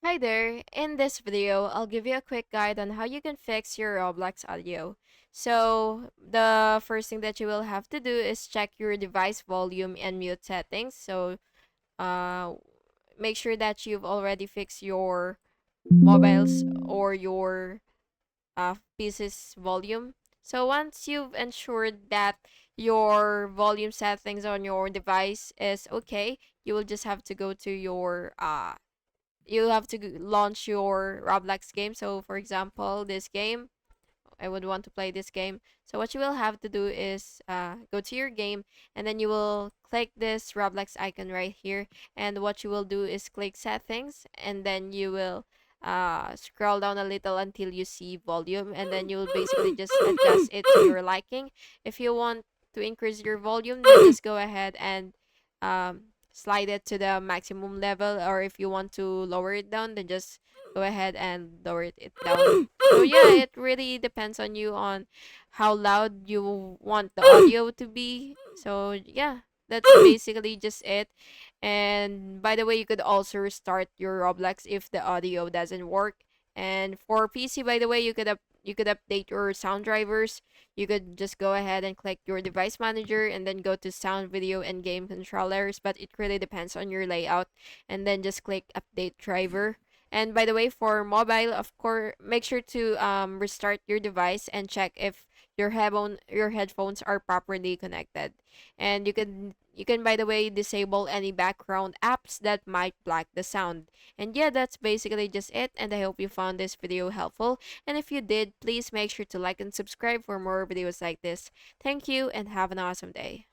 Hi there. In this video, I'll give you a quick guide on how you can fix your Roblox audio. So, the first thing that you will have to do is check your device volume and mute settings. So, uh, make sure that you've already fixed your mobiles or your PC's volume. So, once you've ensured that your volume settings on your device is okay, you will just have to go to your you have to launch your Roblox game. So, for example, this game, I would want to play this game. So, what you will have to do is go to your game and then you will click this Roblox icon right here. And what you will do is click settings and then you will scroll down a little until you see volume and then you will basically just adjust it to your liking. If you want to increase your volume, then just go ahead and slide it to the maximum level, or if you want to lower it down, then just go ahead and lower it down. So yeah, it really depends on you on how loud you want the audio to be. So yeah, that's basically just it. And by the way, you could also restart your Roblox if the audio doesn't work. And for PC, by the way, you could update your sound drivers. You could just go ahead and click your device manager and then go to sound, video, and game controllers. But it really depends on your layout. And then just click update driver. And by the way, for mobile, of course, make sure to restart your device and check if your headphones are properly connected. And you can by the way disable any background apps that might block the sound. And yeah, that's basically just it. And I hope you found this video helpful. And if you did, please make sure to like and subscribe for more videos like this. Thank you and have an awesome day.